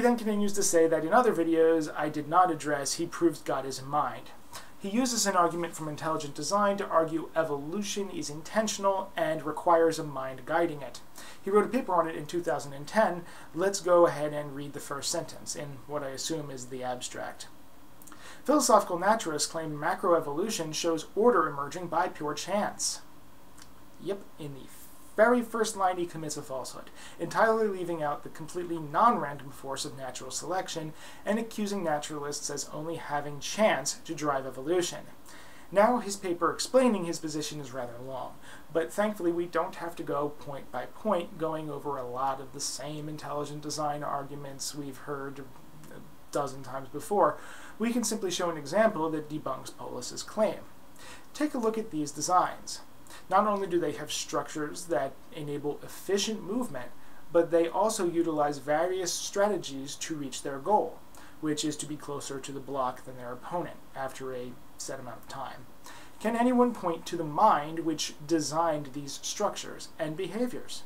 then continues to say that in other videos I did not address, he proves God is a mind. He uses an argument from intelligent design to argue evolution is intentional and requires a mind guiding it. He wrote a paper on it in 2010. Let's go ahead and read the first sentence in what I assume is the abstract. Philosophical naturalists claim macroevolution shows order emerging by pure chance. Yep, in the very first line he commits a falsehood, entirely leaving out the completely non-random force of natural selection and accusing naturalists as only having chance to drive evolution. Now his paper explaining his position is rather long, but thankfully we don't have to go point by point going over a lot of the same intelligent design arguments we've heard a dozen times before. We can simply show an example that debunks Polis's claim. Take a look at these designs. Not only do they have structures that enable efficient movement, but they also utilize various strategies to reach their goal, which is to be closer to the block than their opponent after a set amount of time. Can anyone point to the mind which designed these structures and behaviors?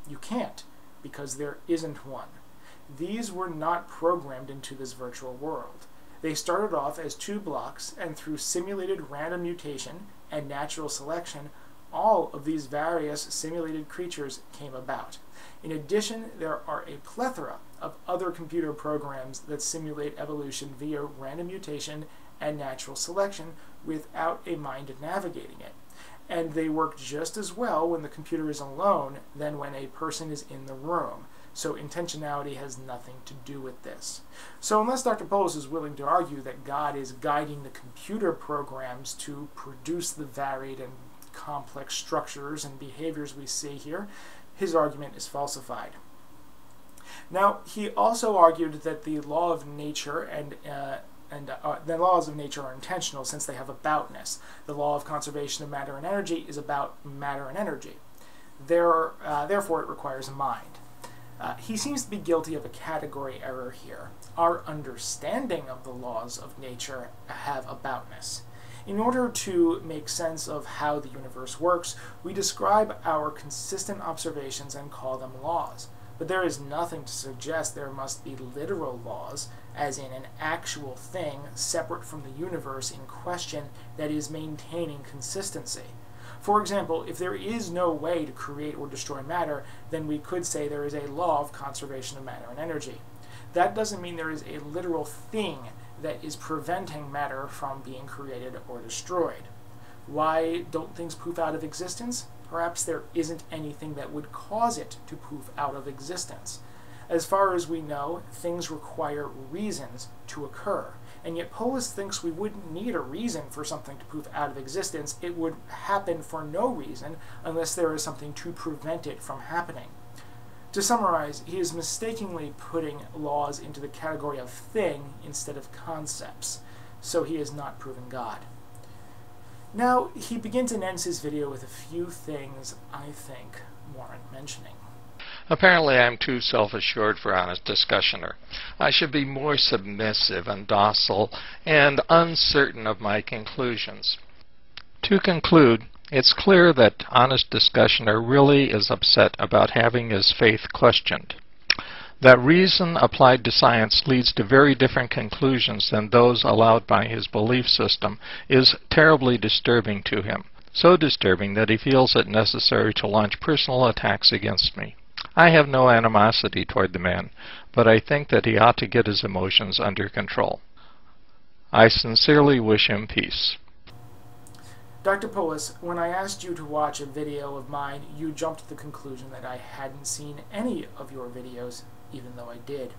You can't, because there isn't one. These were not programmed into this virtual world. They started off as 2 blocks, and through simulated random mutation and natural selection, all of these various simulated creatures came about. In addition, there are a plethora of other computer programs that simulate evolution via random mutation and natural selection without a mind navigating it. And they work just as well when the computer is alone than when a person is in the room. So intentionality has nothing to do with this. So unless Dr. Polis is willing to argue that God is guiding the computer programs to produce the varied and complex structures and behaviors we see here, his argument is falsified. Now, he also argued that the law of nature and the laws of nature are intentional since they have aboutness. The law of conservation of matter and energy is about matter and energy. Therefore, it requires a mind. He seems to be guilty of a category error here. Our understanding of the laws of nature have aboutness. In order to make sense of how the universe works, we describe our consistent observations and call them laws. But there is nothing to suggest there must be literal laws, as in an actual thing separate from the universe in question that is maintaining consistency. For example, if there is no way to create or destroy matter, then we could say there is a law of conservation of matter and energy. That doesn't mean there is a literal thing that is preventing matter from being created or destroyed. Why don't things poof out of existence? Perhaps there isn't anything that would cause it to poof out of existence. As far as we know, things require reasons to occur. And yet Polis thinks we wouldn't need a reason for something to poof out of existence. It would happen for no reason unless there is something to prevent it from happening. To summarize, he is mistakenly putting laws into the category of thing instead of concepts, so he is not proven God. Now, he begins and ends his video with a few things I think warrant mentioning. Apparently I'm too self-assured for HonestDiscussioner. I should be more submissive and docile and uncertain of my conclusions. To conclude, it's clear that HonestDiscussioner really is upset about having his faith questioned. That reason applied to science leads to very different conclusions than those allowed by his belief system is terribly disturbing to him. So disturbing that he feels it necessary to launch personal attacks against me. I have no animosity toward the man, but I think that he ought to get his emotions under control. I sincerely wish him peace. Dr. Polis, when I asked you to watch a video of mine, you jumped to the conclusion that I hadn't seen any of your videos, even though I did.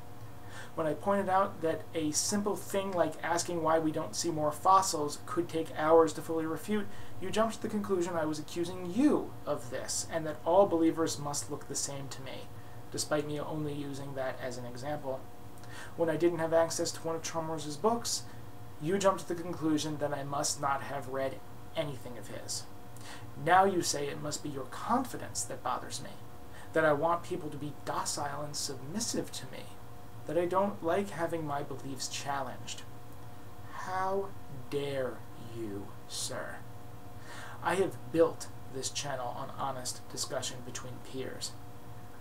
When I pointed out that a simple thing like asking why we don't see more fossils could take hours to fully refute, you jumped to the conclusion I was accusing you of this, and that all believers must look the same to me, despite me only using that as an example. When I didn't have access to one of Chalmers's books, you jumped to the conclusion that I must not have read anything of his. Now you say it must be your confidence that bothers me, that I want people to be docile and submissive to me, that I don't like having my beliefs challenged. How dare you, sir? I have built this channel on honest discussion between peers.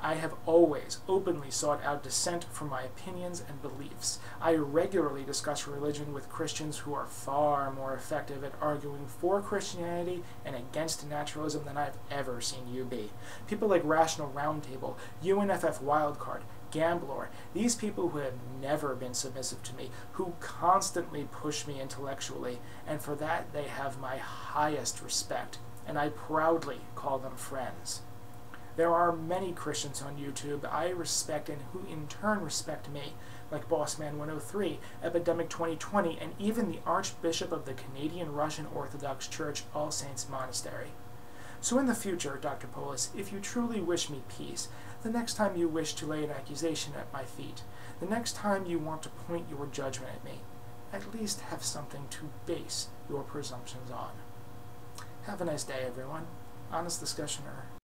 I have always openly sought out dissent from my opinions and beliefs. I regularly discuss religion with Christians who are far more effective at arguing for Christianity and against naturalism than I've ever seen you be. People like Rational Roundtable, UNFF Wildcard, Gambler, these people who have never been submissive to me, who constantly push me intellectually, and for that they have my highest respect, and I proudly call them friends. There are many Christians on YouTube I respect and who in turn respect me, like Bossman103, Epidemic 2020, and even the Archbishop of the Canadian Russian Orthodox Church, All Saints Monastery. So in the future, Dr. Polis, if you truly wish me peace, the next time you wish to lay an accusation at my feet, the next time you want to point your judgment at me, at least have something to base your presumptions on. Have a nice day, everyone. HonestDiscussioner.